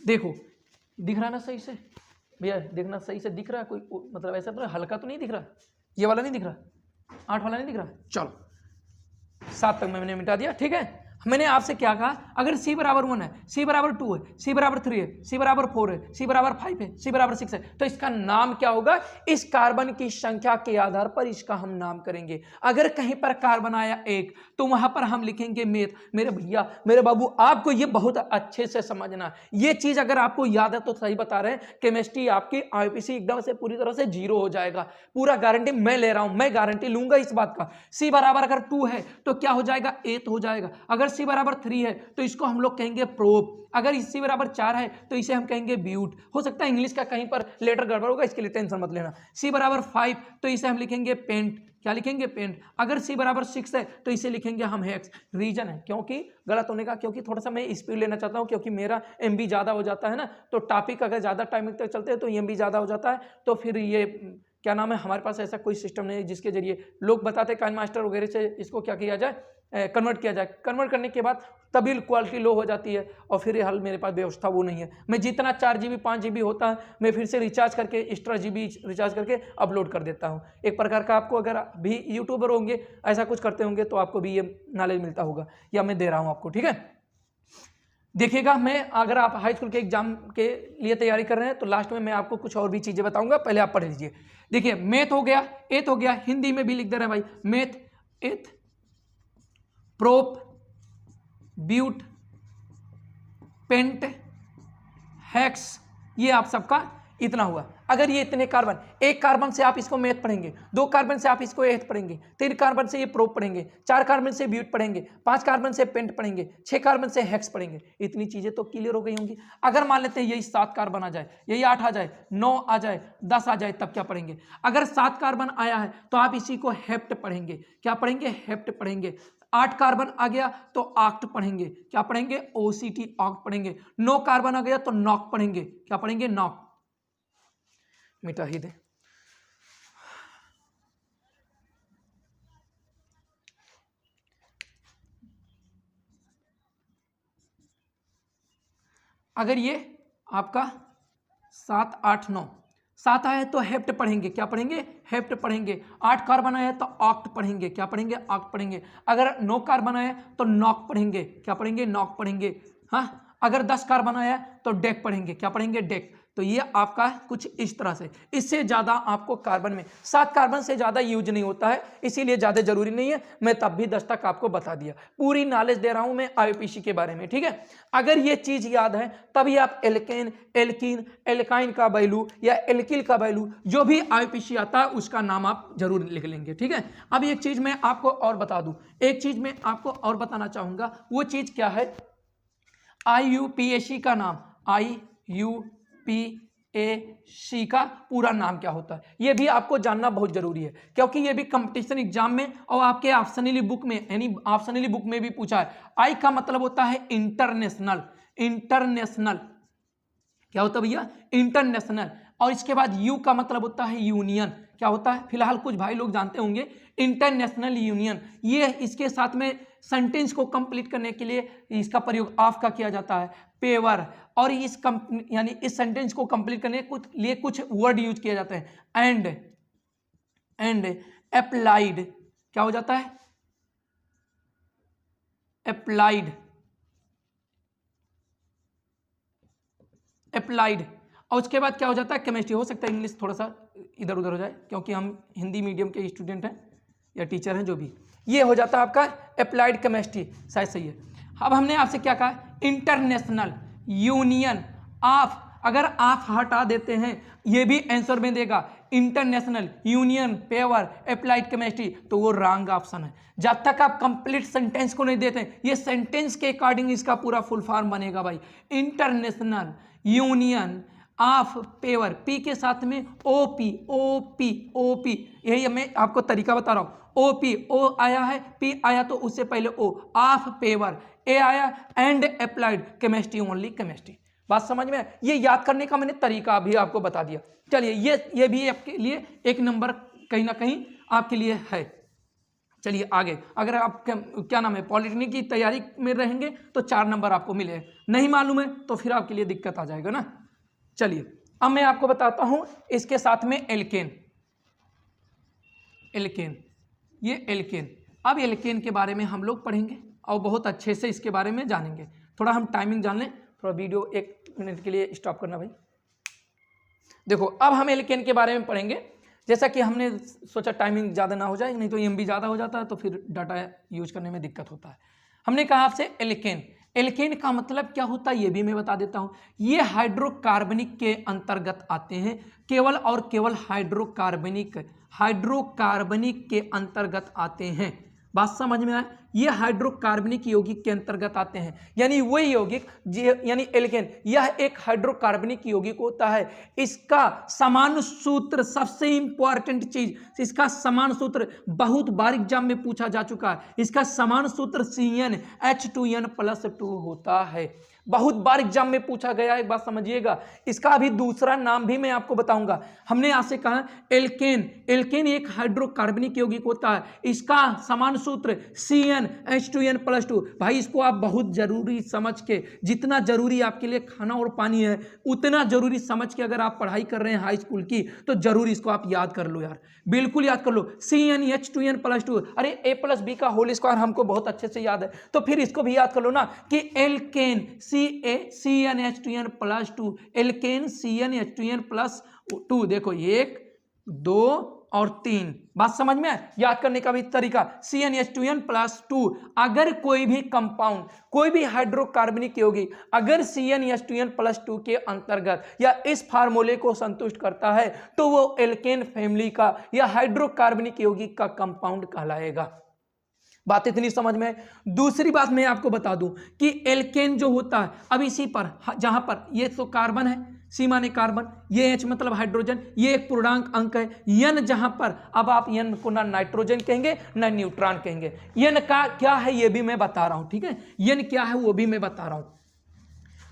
देखो दिख रहा ना सही से भैया, देखना सही से दिख रहा है, कोई मतलब ऐसा तो हल्का तो नहीं दिख रहा, ये वाला नहीं दिख रहा, 8 वाला नहीं दिख रहा, चलो 7 तक मैंने मिटा दिया, ठीक है। मैंने आपसे क्या कहा, अगर C बराबर 1 है, C बराबर 2 है, C बराबर 3 है, C बराबर 4 है, C बराबर 5 है, C बराबर 6 है, तो इसका नाम क्या होगा, इस कार्बन की संख्या के आधार पर इसका हम नाम करेंगे। अगर कहीं पर कार्बन आया 1 तो वहां पर हम लिखेंगे मेथ। मेरे भैया मेरे बाबू आपको ये बहुत अच्छे से समझना, ये चीज अगर आपको याद है तो सही बता रहे हैं, केमिस्ट्री आपकी IUPAC एकदम से पूरी तरह से 0 हो जाएगा, पूरा गारंटी मैं ले रहा हूं, मैं गारंटी लूंगा इस बात का। C बराबर अगर 2 है तो क्या हो जाएगा, 8 हो जाएगा। अगर C बराबर 3 है तो इसको हम लोग कहेंगे प्रोप। अगर C बराबर 4 है तो इसे हम कहेंगे ब्यूट। हो सकता है इंग्लिश का कहीं पर लेटर गड़बड़ होगा, इसके लिए टेंशन मत लेना। C बराबर 5 तो इसे हम लिखेंगे पेंट, क्या लिखेंगे, पेंट। अगर C बराबर 6 है तो इसे लिखेंगे हम हेक्स। रीजन है क्योंकि गलत होने का, क्योंकि थोड़ा सा मैं स्पीड लेना चाहता हूं, क्योंकि मेरा MB ज़्यादा हो जाता है ना, तो टॉपिक अगर ज़्यादा टाइम तक चलते हैं तो MB ज़्यादा हो जाता है, तो फिर ये क्या नाम है, हमारे पास ऐसा कोई सिस्टम नहीं है जिसके जरिए लोग बताते काइन मास्टर वगैरह से इसको क्या किया जाए, कन्वर्ट किया जाए। कन्वर्ट करने के बाद तभी क्वालिटी लो हो जाती है, और फिर हल मेरे पास व्यवस्था वो नहीं है। मैं जितना 4 GB 5 GB होता है मैं फिर से रिचार्ज करके एक्स्ट्रा GB रिचार्ज करके अपलोड कर देता हूँ। एक प्रकार का आपको अगर भी यूट्यूबर होंगे ऐसा कुछ करते होंगे तो आपको भी ये नॉलेज मिलता होगा, या मैं दे रहा हूँ आपको, ठीक है। देखिएगा, मैं अगर आप हाई स्कूल के एग्जाम के लिए तैयारी कर रहे हैं तो लास्ट में मैं आपको कुछ और भी चीज़ें बताऊंगा, पहले आप पढ़ लीजिए। देखिए मैथ हो गया, एथ हो गया, हिंदी में भी लिख दे रहे हैं भाई, मैथ, एथ, प्रोप, ब्यूट, पेंट, हेक्स, ये आप सबका इतना हुआ। अगर ये इतने कार्बन, एक कार्बन से आप इसको मेथ पढ़ेंगे, 2 कार्बन से आप इसको एथ पढ़ेंगे, 3 कार्बन से ये प्रोप पढ़ेंगे, 4 कार्बन से ब्यूट पढ़ेंगे, 5 कार्बन से पेंट पढ़ेंगे, 6 कार्बन से हेक्स पढ़ेंगे। इतनी चीजें तो क्लियर हो गई होंगी। अगर मान लेते हैं यही 7 कार्बन आ जाए, यही 8 आ जाए, 9 आ जाए, 10 आ जाए, तब क्या पढ़ेंगे। अगर 7 कार्बन आया है तो आप इसी को हेप्ट पढ़ेंगे, क्या पढ़ेंगे, हेप्ट पढ़ेंगे। 8 कार्बन आ गया तो ऑक्ट पढ़ेंगे, क्या पढ़ेंगे, OCT, ऑक्ट पढ़ेंगे। 9 कार्बन आ गया तो नॉक पढ़ेंगे, क्या पढ़ेंगे, नॉक। मिटा ही दे। अगर ये आपका 7, 8, 9, 7 आया तो हेप्ट पढ़ेंगे, क्या पढ़ेंगे, हेप्ट पढ़ेंगे। 8 कार्बन आया तो ऑक्ट पढ़ेंगे, क्या पढ़ेंगे, ऑक्ट पढ़ेंगे। अगर 9 कार्बन आया तो नॉक पढ़ेंगे, क्या पढ़ेंगे, नॉक पढ़ेंगे। हाँ, अगर 10 कार्बन आया तो डेक पढ़ेंगे, क्या पढ़ेंगे, डेक। तो ये आपका कुछ इस तरह से, इससे ज़्यादा आपको कार्बन में 7 कार्बन से ज़्यादा यूज नहीं होता है, इसीलिए ज़्यादा जरूरी नहीं है। मैं तब भी 10 तक आपको बता दिया, पूरी नॉलेज दे रहा हूं मैं IUPAC के बारे में, ठीक है। अगर ये चीज़ याद है तभी आप एल्केन, एल्कीन, एल्काइन का वैल्यू या एल्किल का वैल्यू जो भी IUPAC आता है उसका नाम आप जरूर लिख लेंगे, ठीक है। अब एक चीज़ मैं आपको और बता दूँ, एक चीज़ मैं आपको और बताना चाहूँगा, वो चीज़ क्या है, IUPAC का नाम, IUPAC का पूरा नाम क्या होता है, ये भी आपको जानना बहुत जरूरी है, क्योंकि ये भी कंपटीशन एग्जाम में और आपके ऑप्शनली बुक में, यानी ऑप्शनली बुक में भी पूछा है। आई का मतलब होता है इंटरनेशनल, इंटरनेशनल क्या होता है भैया, इंटरनेशनल। और इसके बाद यू का मतलब होता है यूनियन, क्या होता है, फिलहाल कुछ भाई लोग जानते होंगे, इंटरनेशनल यूनियन। ये इसके साथ में सेंटेंस को कंप्लीट करने के लिए इसका प्रयोग ऑफ का किया जाता है, पेवर। और इस यानी इस सेंटेंस को कंप्लीट करने के लिए कुछ वर्ड यूज किया जाता है, एंड अप्लाइड, क्या हो जाता है, अप्लाइड, अप्लाइड। और उसके बाद क्या हो जाता है, केमिस्ट्री। हो सकता है इंग्लिश थोड़ा सा इधर उधर हो जाए क्योंकि हम हिंदी मीडियम के स्टूडेंट हैं या टीचर हैं, जो भी। ये हो जाता है आपका अप्लाइड केमिस्ट्री, शायद सही है। अब हमने आपसे क्या कहा, इंटरनेशनल यूनियन ऑफ, अगर आप हटा देते हैं, ये भी आंसर में देगा international union paper applied chemistry, तो वो रॉन्ग ऑप्शन है। जब तक आप कंप्लीट सेंटेंस को नहीं देते, ये सेंटेंस के अकॉर्डिंग इसका पूरा फुल फॉर्म बनेगा भाई, international union of paper, P के साथ में ओपी, ओपी, ओपी, यही मैं आपको तरीका बता रहा हूं। ओपी, ओ आया है, पी आया तो उससे पहले ओ, ऑफ पेपर, ए आया, and applied chemistry, only chemistry. बात समझ में? ये याद करने का मैंने तरीका भी आपको बता दिया। चलिए ये भी आपके लिए एक नंबर कहीं ना कहीं आपके लिए है। चलिए आगे, अगर आप क्या नाम है पॉलिटेक्निक की तैयारी में रहेंगे तो 4 नंबर आपको मिले, नहीं मालूम है तो फिर आपके लिए दिक्कत आ जाएगा ना। चलिए अब मैं आपको बताता हूं इसके साथ में एल्केन, एल्केन, ये एल्केन। अब एल्केन के बारे में हम लोग पढ़ेंगे और बहुत अच्छे से इसके बारे में जानेंगे। थोड़ा हम टाइमिंग जान लें, थोड़ा वीडियो 1 मिनट के लिए स्टॉप करना भाई। देखो अब हम एल्केन के बारे में पढ़ेंगे, जैसा कि हमने सोचा टाइमिंग ज़्यादा ना हो जाए, नहीं तो एमबी ज़्यादा हो जाता है तो फिर डाटा यूज करने में दिक्कत होता है। हमने कहा आपसे एल्केन, एल्केन का मतलब क्या होता है ये भी मैं बता देता हूँ। ये हाइड्रोकार्बनिक के अंतर्गत आते हैं, केवल और केवल हाइड्रोकार्बनिक के अंतर्गत आते हैं। बात समझ में आए? ये हाइड्रोकार्बनिक यौगिक के अंतर्गत आते हैं, यानी वही यौगिक यानी एल्केन, यह एक हाइड्रोकार्बनिक यौगिक होता है। इसका समान सूत्र, सबसे इंपॉर्टेंट चीज, इसका समान सूत्र बहुत बार एग्जाम में पूछा जा चुका है। इसका समान सूत्र CnH2n+2 होता है, बहुत बार एग्जाम में पूछा गया। एक बात समझिएगा, इसका अभी दूसरा नाम भी मैं आपको बताऊंगा। हमने यहाँ से कहा एल्केन, एल्केन एक हाइड्रोकार्बनिक यौगिक होता है, इसका समान सूत्र CnH2n+2। भाई इसको आप बहुत जरूरी समझ के, जितना जरूरी आपके लिए खाना और पानी है उतना जरूरी समझ के अगर आप पढ़ाई कर रहे हैं हाई स्कूल की, तो जरूर इसको आप याद कर लो यार, बिल्कुल याद कर लो। CnH2n+2, अरे A+B का होल स्क्वायर हमको बहुत अच्छे से याद है, तो फिर इसको भी याद कर लो ना कि एल्केन CnH2n+2, एल्केन CnH2n+2। देखो 1, 2 और 3, बात समझ में? याद करने का भी तरीका CnH2n+2। अगर कोई भी कंपाउंड, कोई भी हाइड्रोकार्बनिक यौगिक अगर CnH2n+2 के अंतर्गत या इस फार्मूले को संतुष्ट करता है तो वो एल्केन फैमिली का या हाइड्रोकार्बनिक यौगिक का कंपाउंड कहलाएगा। बात इतनी समझ में? दूसरी बात मैं आपको बता दूं कि एल्केन जो होता है, अब इसी पर जहां पर ये तो कार्बन है, सी माने कार्बन, ये H मतलब हाइड्रोजन, ये एक पूर्णांक अंक है, N जहां पर, अब आप N को ना नाइट्रोजन कहेंगे ना न्यूट्रॉन कहेंगे। N का क्या है ये भी मैं बता रहा हूं, ठीक है? N क्या है वो भी मैं बता रहा हूं।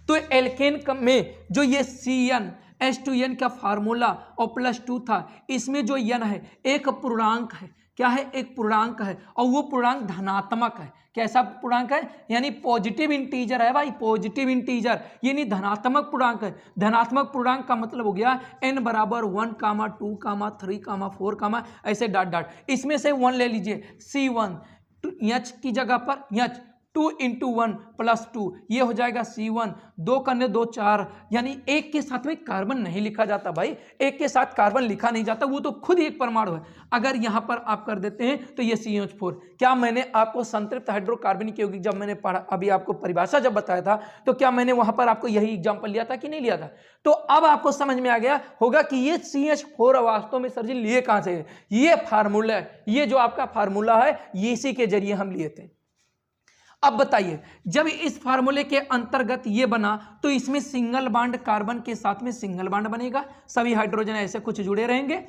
तो एल्केन में जो ये CnH2n का फार्मूला और +2 था, इसमें जो N है एक पूर्णांक है। क्या है? एक पूर्णांक है, और वो पूर्णांक धनात्मक है। कैसा पूर्णांक है? यानी पॉजिटिव इंटीजर है भाई, पॉजिटिव इंटीजर, यानी धनात्मक पूर्णांक है। धनात्मक पूर्णांक का मतलब हो गया n बराबर 1, 2, 3, 4, ऐसे डॉट डॉट। इसमें से 1 ले लीजिए, C1 H की जगह पर H, 2 × 1 + 2, ये हो जाएगा C1। 2 करने 2 4, यानी एक के साथ में कार्बन नहीं लिखा जाता भाई, एक के साथ कार्बन लिखा नहीं जाता, वो तो खुद ही एक परमाणु है। अगर यहां पर आप कर देते हैं तो ये CH4। क्या मैंने आपको संतृप्त हाइड्रोकार्बनिक यौगिक जब मैंने पढ़ा, अभी आपको परिभाषा जब बताया था, तो क्या मैंने वहां पर आपको यही एग्जाम्पल लिया था कि नहीं लिया था? तो अब आपको समझ में आ गया होगा कि ये CH4 वास्तव में सर जी लिए कहां से? ये फार्मूला है, ये जो आपका फार्मूला है ये इसी के जरिए हम लिए थे। अब बताइए, जब इस फार्मूले के अंतर्गत ये बना तो इसमें सिंगल बॉन्ड कार्बन के साथ में सिंगल बॉन्ड बनेगा, सभी हाइड्रोजन ऐसे कुछ जुड़े रहेंगे।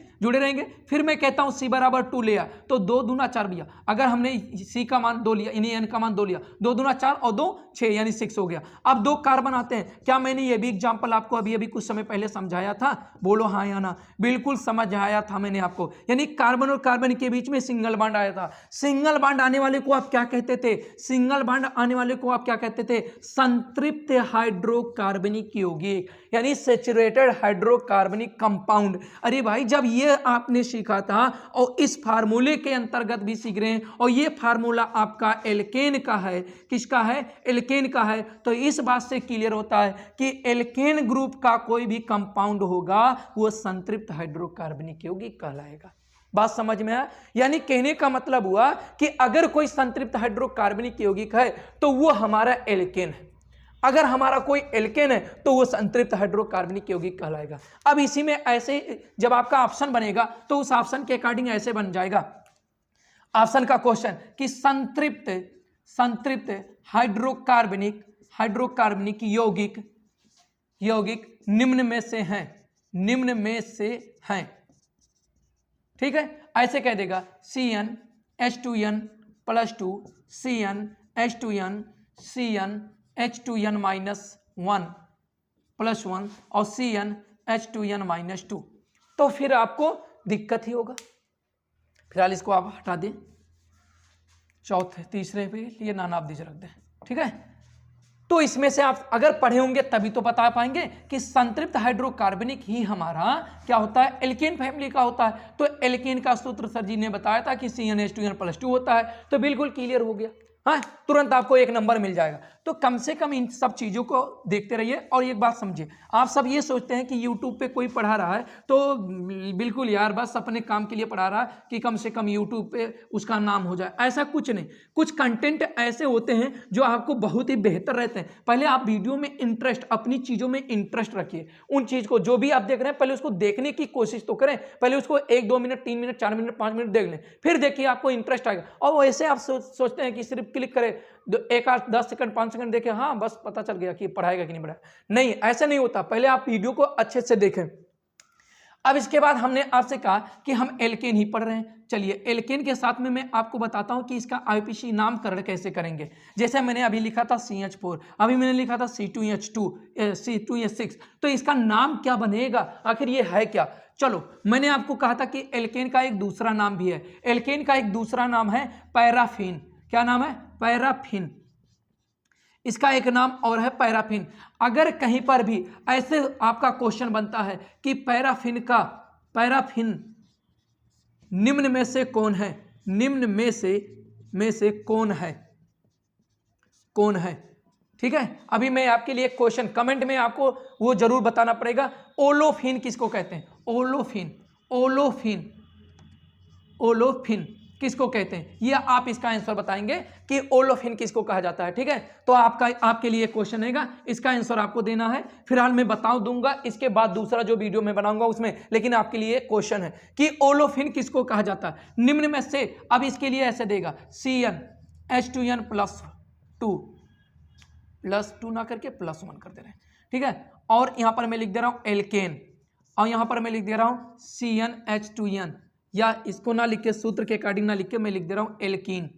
फिर मैं कहता हूं C बराबर 2 लिया तो 2 दूना 4 भैया, अगर हमने C का मान 2 लिया यानी N का मान 2 लिया, 2 दूना 4 और 2 6 यानी 6 हो गया। अब 2 कार्बन आते हैं। क्या मैंने ये भी एग्जाम्पल आपको अभी कुछ समय पहले समझाया था? बोलो हाँ या ना। बिल्कुल समझाया था मैंने आपको, यानी कार्बन और कार्बन के बीच में सिंगल बॉन्ड आया था। सिंगल बॉन्ड आने वाले को आप क्या कहते थे? सिंगल बॉन्ड आने वाले को आप क्या कहते थे? संतृप्त हाइड्रोकार्बनिक यौगिक, यानी सैचुरेटेड हाइड्रोकार्बनिक कंपाउंड। अरे भाई जब ये आपने सीखा था और इस फार्मूले के अंतर्गत भी सीख रहे हैं, और ये फार्मूला आपका एल्केन का है, किसका है? एल्केन का है, तो इस बात से क्लियर होता है कि एल्केन ग्रुप का कोई भी कंपाउंड होगा वो संतृप्त हाइड्रोकार्बनिक यौगिक कहलाएगा। बात समझ में आया? यानी कहने का मतलब हुआ कि अगर कोई संतृप्त हाइड्रोकार्बनिक यौगिक है तो वो हमारा एल्केन है। अगर हमारा कोई एल्केन है तो वो संतृप्त हाइड्रोकार्बनिक यौगिक कहलाएगा। अब इसी में ऐसे जब आपका ऑप्शन बनेगा तो उस ऑप्शन के अकॉर्डिंग ऐसे बन जाएगा ऑप्शन का क्वेश्चन कि संतृप्त हाइड्रोकार्बनिक यौगिक निम्न में से हैं। ठीक है, ऐसे कह देगा CnH2n +2 CnH2n CnH2n -1 +1 और CnH2n -2, तो फिर आपको दिक्कत ही होगा। फिलहाल इसको आप हटा दें, तीसरे पे ये नानाब्दिज रख दें। ठीक है, तो इसमें से आप अगर पढ़े होंगे तभी तो बता पाएंगे कि संतृप्त हाइड्रोकार्बनिक ही हमारा क्या होता है, एल्केन फैमिली का होता है। तो एल्केन का सूत्र सर जी ने बताया था कि CnH2n +2 होता है, तो बिल्कुल क्लियर हो गया। हाँ, तुरंत आपको 1 नंबर मिल जाएगा। तो कम से कम इन सब चीज़ों को देखते रहिए। और एक बात समझिए, आप सब ये सोचते हैं कि YouTube पे कोई पढ़ा रहा है तो बिल्कुल यार बस अपने काम के लिए पढ़ा रहा है कि कम से कम YouTube पे उसका नाम हो जाए, ऐसा कुछ नहीं। कुछ कंटेंट ऐसे होते हैं जो आपको बहुत ही बेहतर रहते हैं। पहले आप वीडियो में इंटरेस्ट, अपनी चीज़ों में इंटरेस्ट रखिए। उन चीज़ को जो भी आप देख रहे हैं पहले उसको देखने की कोशिश तो करें, पहले उसको 1, 2 मिनट, 3 मिनट, 4 मिनट, 5 मिनट देख लें, फिर देखिए आपको इंटरेस्ट आएगा। और वैसे आप सोचते हैं कि सिर्फ क्लिक करें, 1 8 10 सेकंड 5 सेकंड देखें, हाँ बस पता चल गया कि पढ़ाएगा कि नहीं पढ़ाएगा। नहीं, ऐसा नहीं होता। पहले आप वीडियो को अच्छे से देखें। अब इसके बाद हमने आपसे कहा कि हम एल्केन ही पढ़ रहे हैं। चलिए, एल्केन के साथ में मैं आपको बताता हूं कि इसका IUPAC नामकरण कैसे करेंगे। जैसे मैंने अभी लिखा था CH4, अभी मैंने लिखा था C2H2 C2H6, तो इसका नाम क्या बनेगा, आखिर ये है क्या। चलो, मैंने आपको कहा था कि एल्केन का एक दूसरा नाम भी है। एल्केन का एक दूसरा नाम है पैराफिन। क्या नाम है? पैराफिन। इसका एक नाम और है पैराफिन। अगर कहीं पर भी ऐसे आपका क्वेश्चन बनता है कि पैराफिन निम्न में से कौन है, निम्न में से कौन है। ठीक है, अभी मैं आपके लिए क्वेश्चन कमेंट में आपको वो जरूर बताना पड़ेगा। ओलोफिन किसको कहते हैं? ओलोफिन किसको कहते हैं, ये आप इसका आंसर बताएंगे कि ओलोफिन किसको कहा जाता है। ठीक है, तो आपके लिए क्वेश्चन रहेगा, इसका आंसर आपको देना है। फिलहाल मैं दूंगा इसके बाद दूसरा जो वीडियो मैं बनाऊंगा उसमें, लेकिन आपके लिए क्वेश्चन है कि ओलोफिन किसको कहा जाता है निम्न में से। अब इसके लिए ऐसे देगा CnH2n +2 ना करके +1 कर दे रहे हैं। ठीक है, और यहां पर मैं लिख दे रहा हूं एल्केन, और यहां पर मैं लिख दे रहा हूं CnH2n, या इसको ना लिख के सूत्र के अकॉर्डिंग ना लिख के मैं लिख दे रहा हूं एल्कीन,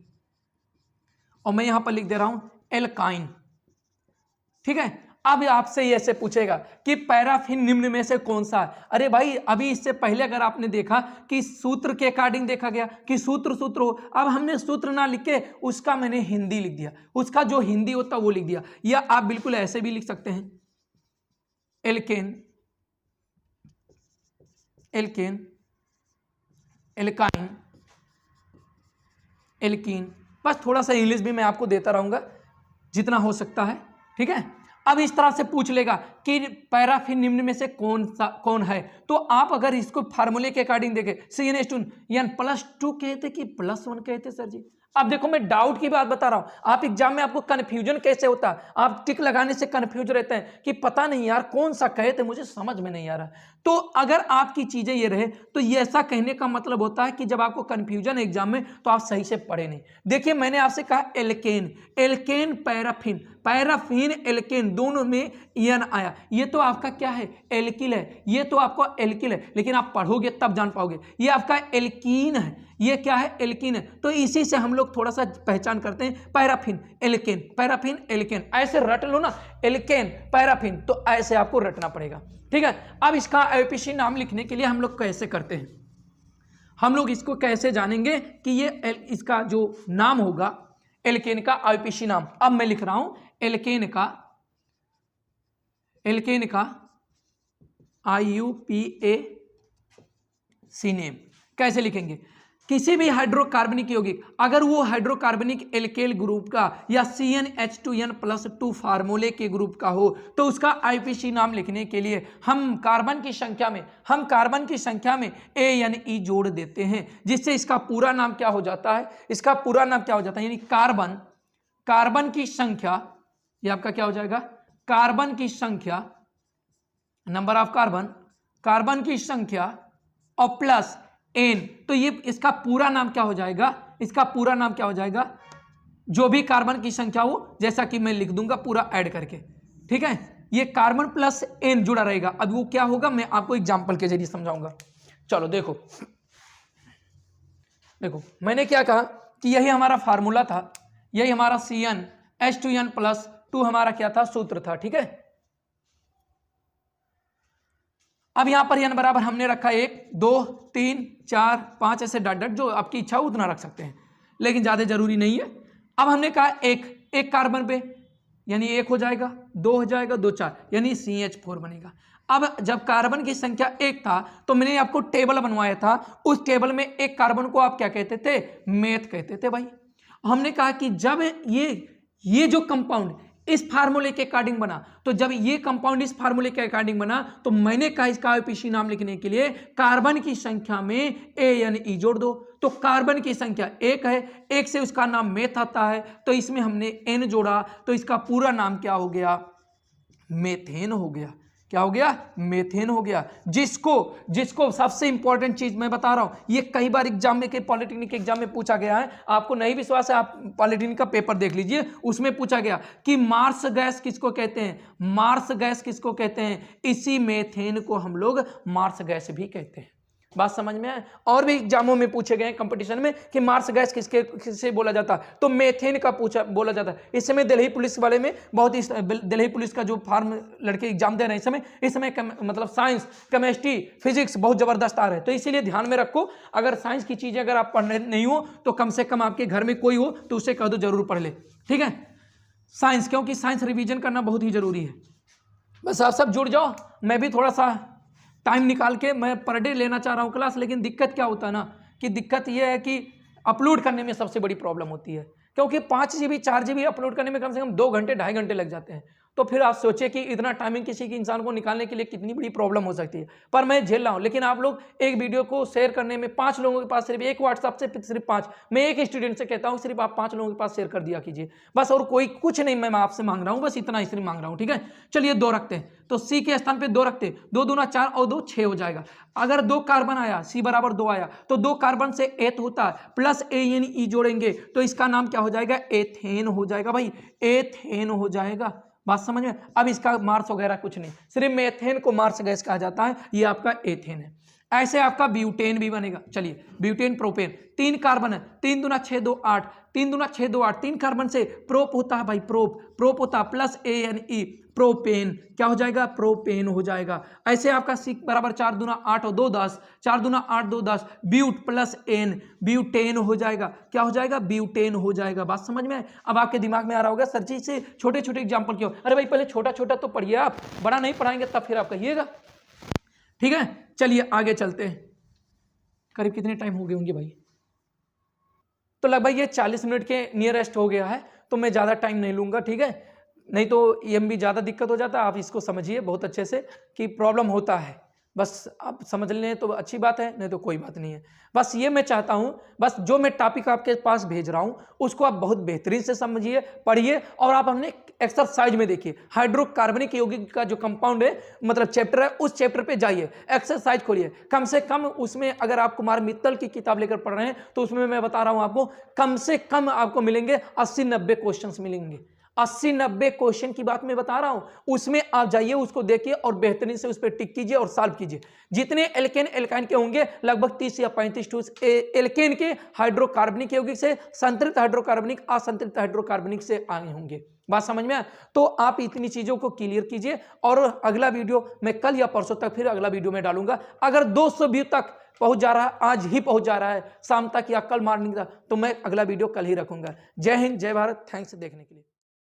और मैं यहां पर लिख दे रहा हूं एल्काइन। ठीक है, अब आपसे ये ऐसे पूछेगा कि पैराफिन निम्न में से कौन सा है। अरे भाई, अभी इससे पहले अगर आपने देखा कि सूत्र के अकॉर्डिंग देखा गया कि सूत्र हो, अब हमने सूत्र ना लिख के उसका मैंने हिंदी लिख दिया, उसका जो हिंदी होता वो लिख दिया। या आप बिल्कुल ऐसे भी लिख सकते हैं एल्केन, एल्काइन, एल्कीन। बस थोड़ा सा इंग्लिश भी मैं आपको देता रहूंगा जितना हो सकता है। ठीक है, अब इस तरह से पूछ लेगा कि पैराफिन निम्न में से कौन है, तो आप अगर इसको फार्मूले के अकॉर्डिंग देखें CnH2n +2 कहते कि +1 कहते सर जी। अब देखो, मैं डाउट की बात बता रहा हूं, आप एग्जाम में आपको कंफ्यूजन कैसे होता है, आप टिक लगाने से कंफ्यूज रहते हैं कि पता नहीं यार कौन सा कहे थे, मुझे समझ में नहीं आ रहा। तो अगर आपकी चीजें ये रहे तो ये ऐसा कहने का मतलब होता है कि जब आपको कंफ्यूजन है एग्जाम में तो आप सही से पढ़े नहीं। देखिए, मैंने आपसे कहा एल्केन पैराफिन एल्केन दोनों में एन आया, ये तो आपका क्या है, एल्किल है। ये तो आपका एल्किल है, लेकिन आप पढ़ोगे तब जान पाओगे ये आपका एल्कीन है। ये क्या है, एल्कीन है। तो इसी से हम लोग थोड़ा सा पहचान करते हैं, पैराफिन एल्केन ऐसे रट लो ना, एल्केन पैराफिन, तो ऐसे आपको रटना पड़ेगा। ठीक है, अब इसका IUPAC नाम लिखने के लिए हम लोग कैसे करते हैं, हम लोग इसको कैसे जानेंगे कि ये इसका जो नाम होगा एल्केन का IUPAC नाम। अब मैं लिख रहा हूं एल्केन का IUPAC नेम। कैसे लिखेंगे, किसी भी हाइड्रोकार्बनिक यौगिक अगर वो हाइड्रोकार्बनिक एल्केल ग्रुप का या CnH2n +2 फार्मूले के ग्रुप का हो तो उसका IUPAC नाम लिखने के लिए हम कार्बन की संख्या में ANE जोड़ देते हैं, जिससे इसका पूरा नाम क्या हो जाता है, यानी कार्बन की संख्या, ये आपका क्या हो जाएगा, कार्बन की संख्या, नंबर ऑफ कार्बन की संख्या और प्लस n, तो ये इसका पूरा नाम क्या हो जाएगा, इसका पूरा नाम क्या हो जाएगा, जो भी कार्बन की संख्या हो, जैसा कि मैं लिख दूंगा पूरा ऐड करके, ठीक है। ये कार्बन प्लस n जुड़ा रहेगा। अब वो क्या होगा मैं आपको एग्जांपल के जरिए समझाऊंगा। चलो देखो मैंने क्या कहा कि यही हमारा फार्मूला था, यही हमारा CnH2n+2 हमारा क्या था, सूत्र था, ठीक है। अब यहां पर n बराबर हमने रखा 1 2 3 4 5 ऐसे डॉट डॉट, जो आपकी इच्छा हो उतना रख सकते हैं, लेकिन ज्यादा जरूरी नहीं है। अब हमने कहा एक कार्बन पे, यानी 1 हो जाएगा, 2 हो जाएगा, 2 4, यानी CH4 बनेगा। अब जब कार्बन की संख्या 1 था तो मैंने आपको टेबल बनवाया था, उस टेबल में एक कार्बन को आप क्या कहते थे, मेथ कहते थे भाई। हमने कहा कि जब ये जो कंपाउंड इस फार्मूले के अकॉर्डिंग बना, तो जब ये कंपाउंड इस फार्मूले के अकॉर्डिंग बना, तो मैंने कहा इसका आईपीसी नाम लिखने के लिए कार्बन की संख्या में ANE जोड़ दो। तो कार्बन की संख्या 1 है, 1 से उसका नाम मेथ आता है, तो इसमें हमने n जोड़ा, तो इसका पूरा नाम क्या हो गया, मेथेन हो गया। क्या हो गया, मेथेन हो गया। जिसको सबसे इंपॉर्टेंट चीज मैं बता रहा हूं, ये कई बार एग्जाम में, पॉलिटेक्निक एग्जाम में पूछा गया है। आपको नहीं विश्वास है, आप पॉलिटेक्निक का पेपर देख लीजिए, उसमें पूछा गया कि मार्स गैस किसको कहते हैं, मार्स गैस किसको कहते हैं, इसी मेथेन को हम लोग मार्स गैस भी कहते हैं। बात समझ में आए। और भी एग्जामों में पूछे गए कंपटीशन में कि मार्स गैस किससे बोला जाता, तो मेथेन का बोला जाता है। इस समय दिल्ली पुलिस वाले में बहुत ही, दिल्ली पुलिस का जो फार्म लड़के एग्जाम दे रहे हैं इस समय मतलब साइंस, केमिस्ट्री, फिजिक्स बहुत जबरदस्त आ रहे हैं। तो इसीलिए ध्यान में रखो, अगर साइंस की चीजें अगर आप पढ़ने नहीं हो तो कम से कम आपके घर में कोई हो तो उसे कह दो जरूर पढ़ ले, ठीक है, साइंस, क्योंकि साइंस रिविजन करना बहुत ही जरूरी है। बस आप सब जुड़ जाओ, मैं भी थोड़ा सा टाइम निकाल के मैं पर डे लेना चाह रहा हूँ क्लास, लेकिन दिक्कत क्या होता है ना, कि दिक्कत यह है कि अपलोड करने में सबसे बड़ी प्रॉब्लम होती है, क्योंकि 5 GB 4 GB अपलोड करने में कम से कम 2 घंटे 2.5 घंटे लग जाते हैं। तो फिर आप सोचिए कि इतना टाइमिंग किसी की इंसान को निकालने के लिए कितनी बड़ी प्रॉब्लम हो सकती है। पर मैं झेल रहा हूँ, लेकिन आप लोग एक वीडियो को शेयर करने में 5 लोगों के पास, सिर्फ एक व्हाट्सएप से सिर्फ 5, मैं एक स्टूडेंट से कहता हूँ सिर्फ आप 5 लोगों के पास शेयर कर दिया कीजिए बस, और कोई कुछ नहीं मैं आपसे मांग रहा हूँ, बस इतना ही सिर्फ मांग रहा हूँ, ठीक है। चलिए 2 रखते हैं, तो C के स्थान पे 2 रखते हैं, 2 दूना 4 और 2 6 हो जाएगा। अगर 2 कार्बन आया, C बराबर 2 आया, तो 2 कार्बन से एथ होता है, प्लस ANE जोड़ेंगे तो इसका नाम क्या हो जाएगा, एथेन हो जाएगा भाई, एथेन हो जाएगा। बात समझ में। अब इसका मार्स वगैरह कुछ नहीं, सिर्फ मेथेन को मार्स गैस कहा जाता है, ये आपका एथेन है। ऐसे आपका ब्यूटेन भी बनेगा। चलिए ब्यूटेन, प्रोपेन, 3 कार्बन है, 3 दूना 6 2 8, 3 दूना 6 2 8, 3 कार्बन से प्रोप होता है भाई, प्रोप होता है, प्लस ANE, प्रोपेन, क्या हो जाएगा, प्रोपेन हो जाएगा। ऐसे आपका C बराबर 4 दूना 8 और 2 10, 4 दूना 8 2 10, ब्यूट प्लस एन, ब्यूटेन हो जाएगा। क्या हो जाएगा, ब्यूटेन हो जाएगा। बात समझ में। अब आपके दिमाग में आ रहा होगा सर जी से छोटे छोटे एग्जाम्पल क्यों, अरे भाई पहले छोटा छोटा तो पढ़िए, आप बड़ा नहीं पढ़ाएंगे तब फिर आप कहिएगा, ठीक है। चलिए आगे चलते हैं। करीब कितने टाइम हो गए होंगे भाई, तो लगभग ये 40 मिनट के नियरेस्ट हो गया है, तो मैं ज़्यादा टाइम नहीं लूँगा, ठीक है, नहीं तो ये भी ज़्यादा दिक्कत हो जाता है। आप इसको समझिए बहुत अच्छे से कि प्रॉब्लम होता है, बस आप समझ लें तो अच्छी बात है, नहीं तो कोई बात नहीं है। बस ये मैं चाहता हूँ, बस जो मैं टॉपिक आपके पास भेज रहा हूँ उसको आप बहुत बेहतरीन से समझिए, पढ़िए, और आप हमने एक्सरसाइज में देखिए हाइड्रोकार्बनिक यौगिक का जो कंपाउंड है, मतलब चैप्टर है, उस चैप्टर पे जाइए, एक्सरसाइज खोलिए। कम से कम उसमें अगर आप कुमार मित्तल की किताब लेकर पढ़ रहे हैं तो उसमें मैं बता रहा हूँ आपको कम से कम आपको मिलेंगे 80-90 क्वेश्चन मिलेंगे। 80-90 क्वेश्चन की बात मैं बता रहा हूं, उसमें आप जाइए, उसको देखिए और बेहतरीन से उस पर टिक कीजिए और सॉल्व कीजिए। जितने एल्केन एल्काइन के होंगे लगभग 30 या 35 टूल्स एल्केन के हाइड्रोकार्बनिक यौगिक से, संतृप्त हाइड्रोकार्बनिक, असंतृप्त हाइड्रोकार्बनिक से आए होंगे। बात समझ में आया। तो आप इतनी चीजों को क्लियर कीजिए, और अगला वीडियो मैं कल या परसों तक फिर अगला वीडियो में डालूंगा। अगर 200 व्यू तक पहुंच जा रहा है, आज ही पहुंच जा रहा है, शाम तक या कल मॉर्निंग तक, तो मैं अगला वीडियो कल ही रखूंगा। जय हिंद, जय भारत, थैंक्स देखने के लिए।